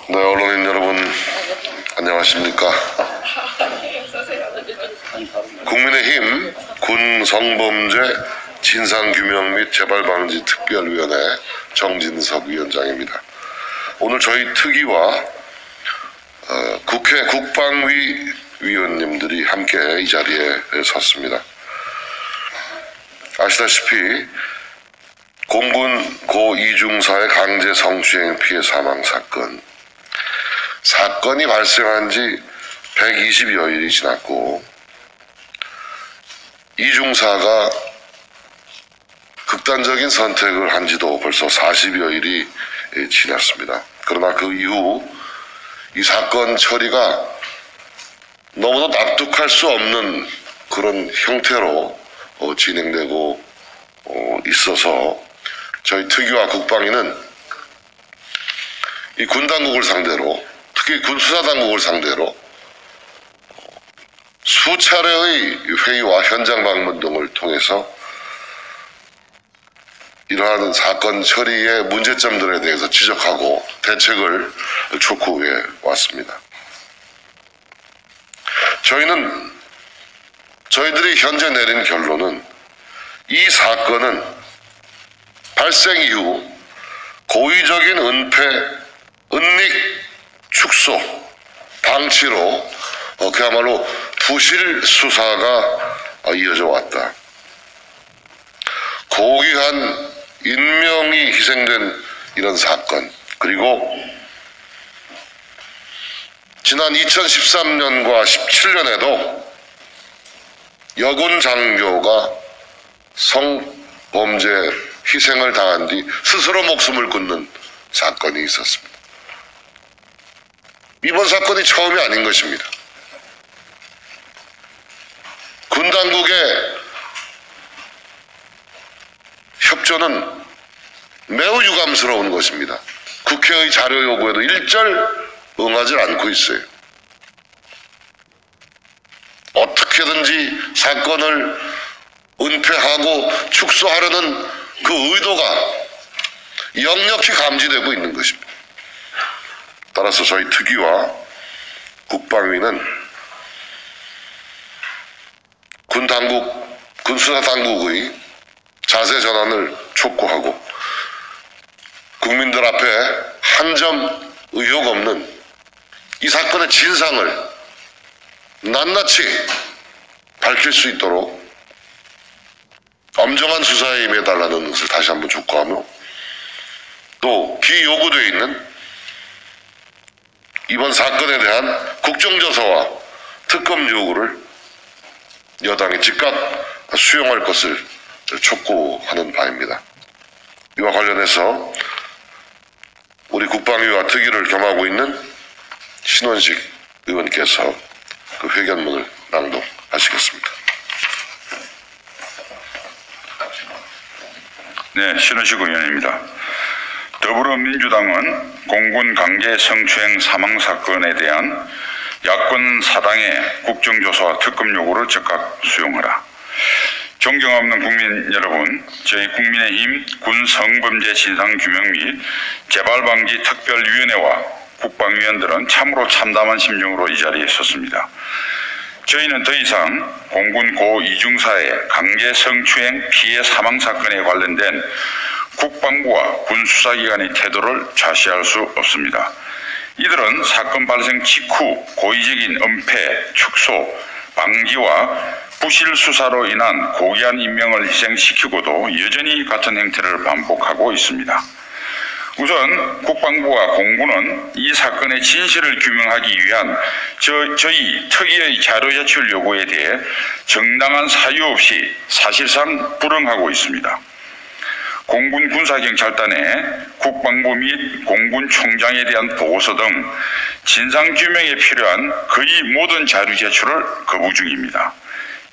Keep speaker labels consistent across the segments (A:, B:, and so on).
A: 네, 언론인 여러분 안녕하십니까. 국민의힘 군성범죄 진상규명 및 재발방지 특별위원회 정진석 위원장입니다. 오늘 저희 특위와 국회 국방위 위원님들이 함께 이 자리에 섰습니다. 아시다시피 공군 고 이중사의 강제 성추행 피해 사망 사건이 발생한 지 120여일이 지났고 이중사가 극단적인 선택을 한 지도 벌써 40여일이 지났습니다. 그러나 그 이후 이 사건 처리가 너무도 납득할 수 없는 그런 형태로 진행되고 있어서 저희 특위와 국방위는 이 군당국을 상대로, 특히 군수사당국을 상대로 수차례의 회의와 현장 방문 등을 통해서 이러한 사건 처리의 문제점들에 대해서 지적하고 대책을 촉구해 왔습니다. 저희들이 현재 내린 결론은 이 사건은 발생 이후 고의적인 은폐, 은닉, 축소, 방치로 그야말로 부실 수사가 이어져 왔다. 고귀한 인명이 희생된 이런 사건, 그리고 지난 2013년과 17년에도 여군 장교가 성범죄 희생을 당한 뒤 스스로 목숨을 끊는 사건이 있었습니다. 이번 사건이 처음이 아닌 것입니다. 군 당국의 협조는 매우 유감스러운 것입니다. 국회의 자료 요구에도 일절 응하지 않고 있어요. 어떻게든지 사건을 은폐하고 축소하려는 그 의도가 역력히 감지되고 있는 것입니다. 따라서 저희 특위와 국방위는 군수사당국의 자세 전환을 촉구하고 국민들 앞에 한 점 의혹 없는 이 사건의 진상을 낱낱이 밝힐 수 있도록 엄정한 수사에 임해달라는 것을 다시 한번 촉구하며, 또 기요구되어 있는 이번 사건에 대한 국정조사와 특검 요구를 여당이 즉각 수용할 것을 촉구하는 바입니다. 이와 관련해서 우리 국방위와 특위를 겸하고 있는 신원식 의원께서 그 회견문을 낭독하시겠습니다.
B: 네, 신원식 의원입니다. 더불어민주당은 공군 강제 성추행 사망 사건에 대한 야권 사당의 국정조사와 특검 요구를 즉각 수용하라. 존경 없는 국민 여러분, 저희 국민의힘 군성범죄 진상규명 및 재발방지 특별위원회와 국방위원들은 참으로 참담한 심정으로 이 자리에 섰습니다. 저희는 더 이상 공군 고 이중사의 강제 성추행 피해 사망 사건에 관련된 국방부와 군수사기관의 태도를 좌시할 수 없습니다. 이들은 사건 발생 직후 고의적인 은폐, 축소, 방지와 부실 수사로 인한 고귀한 인명을 희생시키고도 여전히 같은 행태를 반복하고 있습니다. 우선 국방부와 공군은 이 사건의 진실을 규명하기 위한 저희 특위의 자료 제출 요구에 대해 정당한 사유 없이 사실상 불응하고 있습니다. 공군 군사경찰단에 국방부 및 공군 총장에 대한 보고서 등 진상규명에 필요한 거의 모든 자료 제출을 거부 중입니다.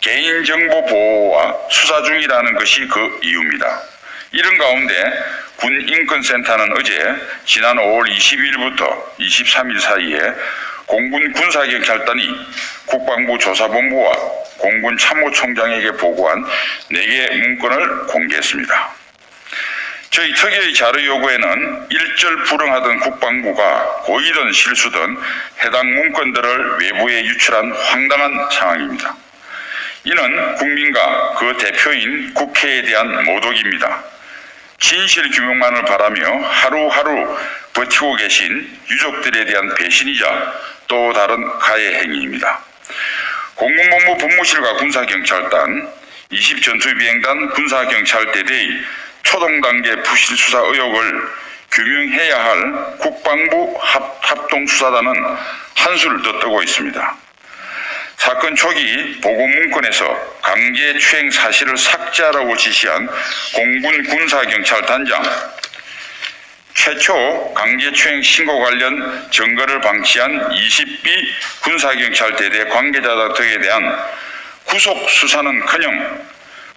B: 개인정보 보호와 수사 중이라는 것이 그 이유입니다. 이런 가운데 군인권센터는 어제 지난 5월 22일부터 23일 사이에 공군 군사경찰단이 국방부 조사본부와 공군 참모총장에게 보고한 4개 문건을 공개했습니다. 저희 특위의 자료 요구에는 일절 불응하던 국방부가 고의든 실수든 해당 문건들을 외부에 유출한 황당한 상황입니다. 이는 국민과 그 대표인 국회에 대한 모독입니다. 진실 규명만을 바라며 하루하루 버티고 계신 유족들에 대한 배신이자 또 다른 가해 행위입니다. 공군본부 법무실과 군사경찰단, 20전투비행단 군사경찰대대의 초동단계 부실수사 의혹을 규명해야 할 국방부 합동수사단은 한술 더 뜨고 있습니다. 사건 초기 보고문건에서 강제추행 사실을 삭제하라고 지시한 공군 군사경찰단장, 최초 강제추행 신고 관련 증거를 방치한 20B 군사경찰대대 관계자 등에 대한 구속 수사는커녕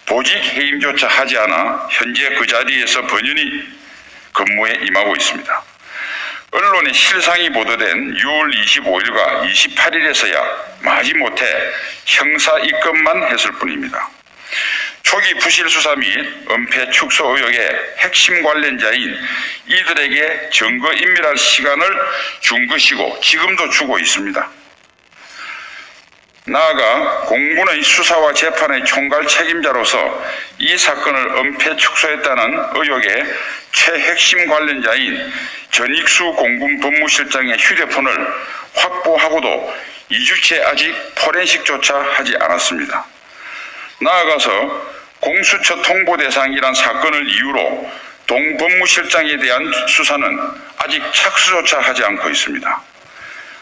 B: 보직 해임조차 하지 않아 현재 그 자리에서 번연히 근무에 임하고 있습니다. 언론에 실상이 보도된 6월 25일과 28일에서야 마지못해 형사 입건만 했을 뿐입니다. 초기 부실 수사 및 은폐 축소 의혹의 핵심 관련자인 이들에게 증거 인멸할 시간을 준 것이고 지금도 주고 있습니다. 나아가 공군의 수사와 재판의 총괄 책임자로서 이 사건을 은폐 축소했다는 의혹의 최핵심 관련자인 전익수 공군 법무실장의 휴대폰을 확보하고도 2주째 아직 포렌식조차 하지 않았습니다. 나아가서 공수처 통보 대상이란 사건을 이유로 동 법무실장에 대한 수사는 아직 착수조차 하지 않고 있습니다.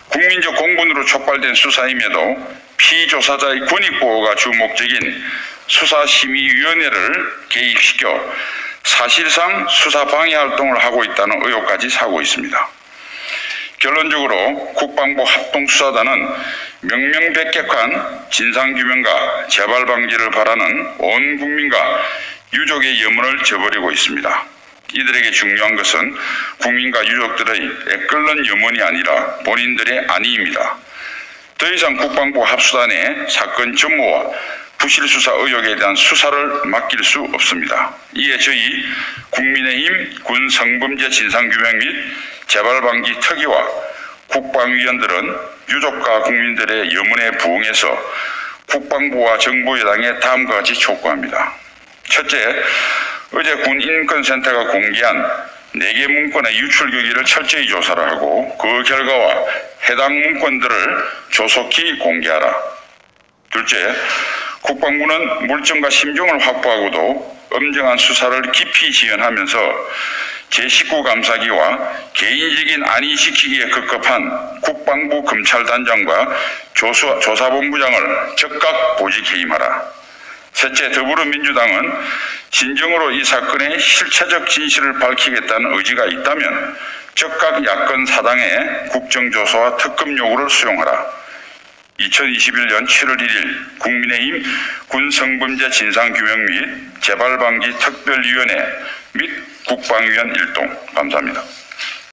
B: 국민적 공분으로 촉발된 수사임에도 피조사자의 권익보호가 주 목적인 수사심의위원회를 개입시켜 사실상 수사 방해 활동을 하고 있다는 의혹까지 사고 있습니다. 결론적으로 국방부 합동수사단은 명명백백한 진상규명과 재발 방지를 바라는 온 국민과 유족의 염원을 저버리고 있습니다. 이들에게 중요한 것은 국민과 유족들의 애끓는 염원이 아니라 본인들의 안위입니다. 더 이상 국방부 합수단의 사건 전모와 부실수사 의혹에 대한 수사를 맡길 수 없습니다. 이에 저희 국민의힘 군성범죄 진상규명 및 재발방지 특위와 국방위원들은 유족과 국민들의 염원에 부응해서 국방부와 정부 여당에 다음과 같이 촉구합니다. 첫째, 어제 군인권센터가 공개한 4개 문건의 유출 경위를 철저히 조사를 하고 그 결과와 해당 문건들을 조속히 공개하라. 둘째, 국방부는 물증과 심증을 확보하고도 엄정한 수사를 깊이 지원하면서 제19 감사기와 개인적인 안위 지키기에 급급한 국방부 검찰단장과 조사본부장을 즉각 보직 해임하라. 셋째, 더불어민주당은 진정으로 이 사건의 실체적 진실을 밝히겠다는 의지가 있다면 즉각 야권 사당의 국정조사와 특검 요구를 수용하라. 2021년 7월 1일 국민의힘 군성범죄 진상규명 및 재발방지 특별위원회 및 국방위원 일동. 감사합니다.